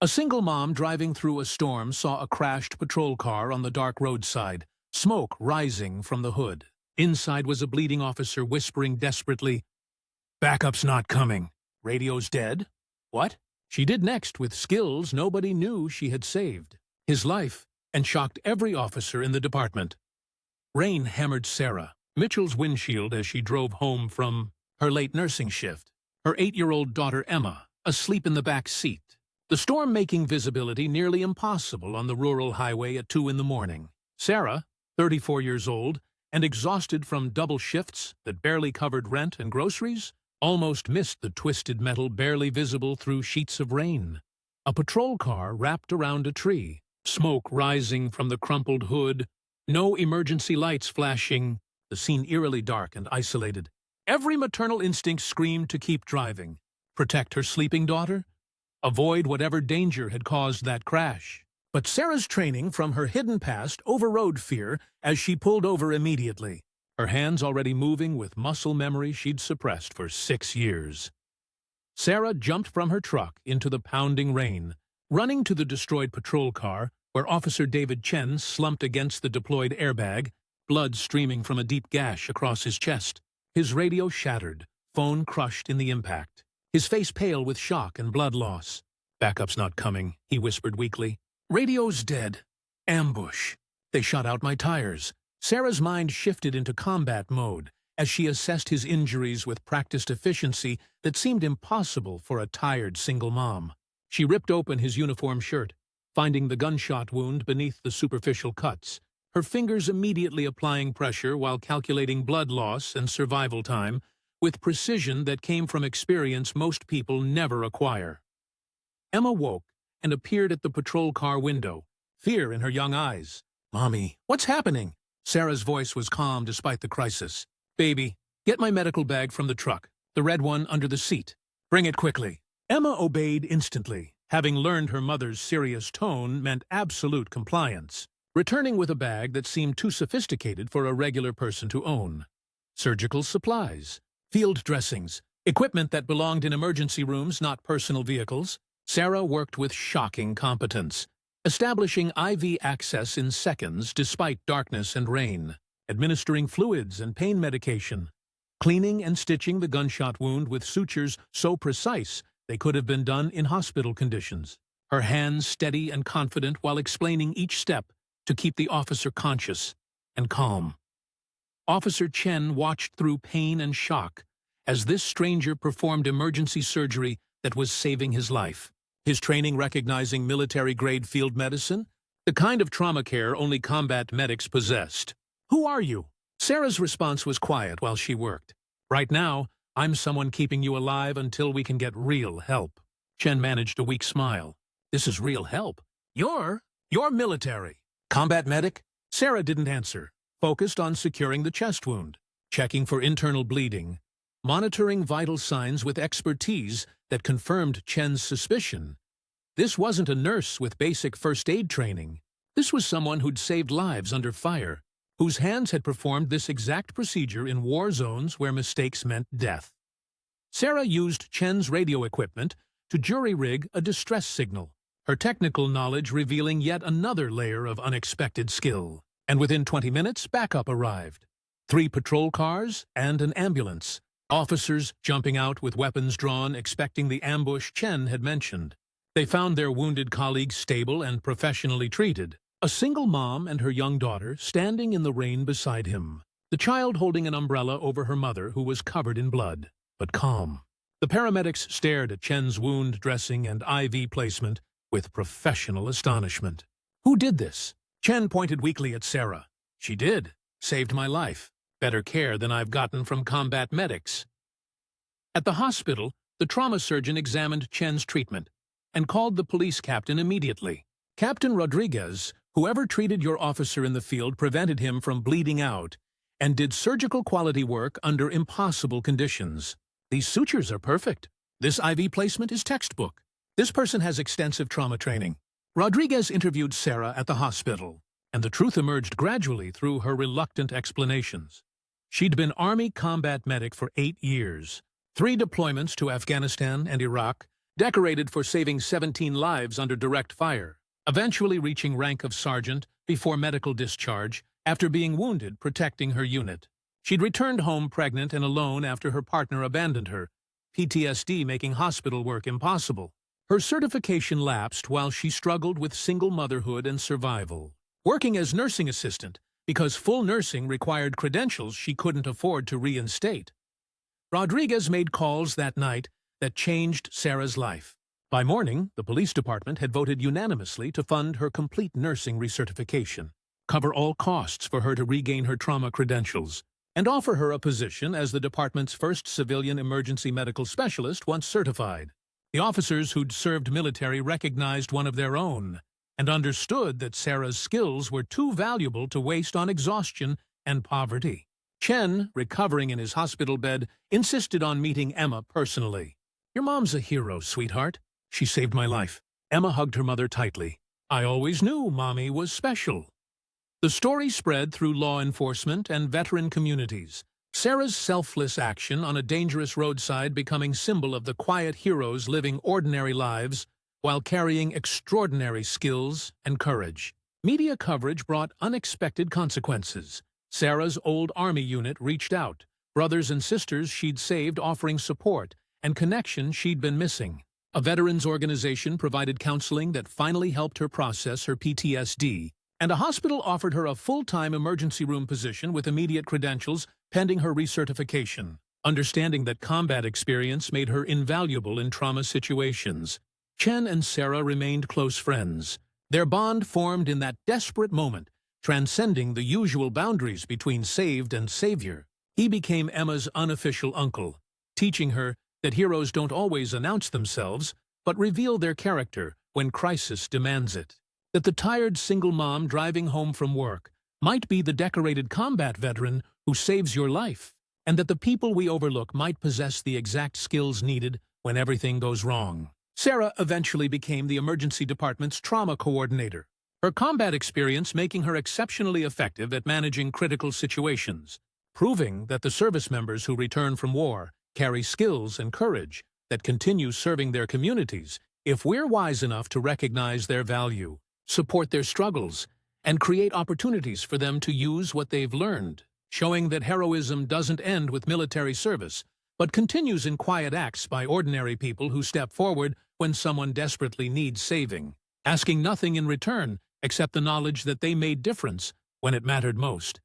A single mom driving through a storm saw a crashed patrol car on the dark roadside, smoke rising from the hood. Inside was a bleeding officer whispering desperately, "Backup's not coming. Radio's dead." What? She did next with skills nobody knew she had saved. His life, and shocked every officer in the department. Rain hammered Sarah, Mitchell's windshield as she drove home from her late nursing shift. Her 8-year-old daughter Emma, asleep in the back seat. The storm making visibility nearly impossible on the rural highway at 2 in the morning. Sarah, 34 years old, and exhausted from double shifts that barely covered rent and groceries, almost missed the twisted metal barely visible through sheets of rain. A patrol car wrapped around a tree, smoke rising from the crumpled hood, no emergency lights flashing, the scene eerily dark and isolated. Every maternal instinct screamed to keep driving, protect her sleeping daughter, avoid whatever danger had caused that crash. But Sarah's training from her hidden past overrode fear as she pulled over immediately, her hands already moving with muscle memory she'd suppressed for 6 years. Sarah jumped from her truck into the pounding rain, running to the destroyed patrol car where Officer David Chen slumped against the deployed airbag, blood streaming from a deep gash across his chest. His radio shattered, phone crushed in the impact, his face pale with shock and blood loss. "Backup's not coming," he whispered weakly. "Radio's dead. Ambush. They shot out my tires." Sarah's mind shifted into combat mode as she assessed his injuries with practiced efficiency that seemed impossible for a tired single mom. She ripped open his uniform shirt, finding the gunshot wound beneath the superficial cuts, her fingers immediately applying pressure while calculating blood loss and survival time with precision that came from experience most people never acquire. Emma woke and appeared at the patrol car window, fear in her young eyes. "Mommy, what's happening?" Sarah's voice was calm despite the crisis. "Baby, get my medical bag from the truck, the red one under the seat. Bring it quickly." Emma obeyed instantly, having learned her mother's serious tone meant absolute compliance, returning with a bag that seemed too sophisticated for a regular person to own. Surgical supplies, field dressings, equipment that belonged in emergency rooms, not personal vehicles. Sarah worked with shocking competence, establishing IV access in seconds despite darkness and rain, administering fluids and pain medication, cleaning and stitching the gunshot wound with sutures so precise they could have been done in hospital conditions, her hands steady and confident while explaining each step to keep the officer conscious and calm. Officer Chen watched through pain and shock as this stranger performed emergency surgery that was saving his life. His training recognizing military-grade field medicine, the kind of trauma care only combat medics possessed. "Who are you?" Sarah's response was quiet while she worked. "Right now, I'm someone keeping you alive until we can get real help." Chen managed a weak smile. "This is real help? You're military. Combat medic?" Sarah didn't answer, focused on securing the chest wound, checking for internal bleeding, monitoring vital signs with expertise that confirmed Chen's suspicion. This wasn't a nurse with basic first aid training. This was someone who'd saved lives under fire, whose hands had performed this exact procedure in war zones where mistakes meant death. Sarah used Chen's radio equipment to jury-rig a distress signal, her technical knowledge revealing yet another layer of unexpected skill. And within 20 minutes, backup arrived. 3 patrol cars and an ambulance. Officers jumping out with weapons drawn, expecting the ambush Chen had mentioned. They found their wounded colleagues stable and professionally treated. A single mom and her young daughter standing in the rain beside him, the child holding an umbrella over her mother who was covered in blood, but calm. The paramedics stared at Chen's wound dressing and IV placement with professional astonishment. "Who did this?" Chen pointed weakly at Sarah. "She did. Saved my life. Better care than I've gotten from combat medics." At the hospital, the trauma surgeon examined Chen's treatment and called the police captain immediately. "Captain Rodriguez, whoever treated your officer in the field prevented him from bleeding out and did surgical quality work under impossible conditions. These sutures are perfect. This IV placement is textbook. This person has extensive trauma training." Rodriguez interviewed Sarah at the hospital, and the truth emerged gradually through her reluctant explanations. She'd been Army combat medic for 8 years, 3 deployments to Afghanistan and Iraq, decorated for saving 17 lives under direct fire, eventually reaching rank of sergeant before medical discharge after being wounded protecting her unit. She'd returned home pregnant and alone after her partner abandoned her, PTSD making hospital work impossible. Her certification lapsed while she struggled with single motherhood and survival, working as nursing assistant because full nursing required credentials she couldn't afford to reinstate. Rodriguez made calls that night that changed Sarah's life. By morning, the police department had voted unanimously to fund her complete nursing recertification, cover all costs for her to regain her trauma credentials, and offer her a position as the department's first civilian emergency medical specialist once certified. The officers who'd served military recognized one of their own and understood that Sarah's skills were too valuable to waste on exhaustion and poverty. Chen, recovering in his hospital bed, insisted on meeting Emma personally. "Your mom's a hero, sweetheart. She saved my life." Emma hugged her mother tightly. "I always knew Mommy was special." The story spread through law enforcement and veteran communities, Sarah's selfless action on a dangerous roadside becoming symbol of the quiet heroes living ordinary lives while carrying extraordinary skills and courage. Media coverage brought unexpected consequences. Sarah's old Army unit reached out, brothers and sisters she'd saved offering support and connection she'd been missing. A veterans organization provided counseling that finally helped her process her PTSD, and a hospital offered her a full-time emergency room position with immediate credentials pending her recertification. Understanding that combat experience made her invaluable in trauma situations, Chen and Sarah remained close friends. Their bond formed in that desperate moment, transcending the usual boundaries between saved and savior. He became Emma's unofficial uncle, teaching her that heroes don't always announce themselves, but reveal their character when crisis demands it. That the tired single mom driving home from work might be the decorated combat veteran who saves your life, and that the people we overlook might possess the exact skills needed when everything goes wrong. Sarah eventually became the emergency department's trauma coordinator, her combat experience making her exceptionally effective at managing critical situations, proving that the service members who return from war carry skills and courage that continue serving their communities if we're wise enough to recognize their value, support their struggles, and create opportunities for them to use what they've learned, showing that heroism doesn't end with military service, but continues in quiet acts by ordinary people who step forward when someone desperately needs saving, asking nothing in return except the knowledge that they made difference when it mattered most.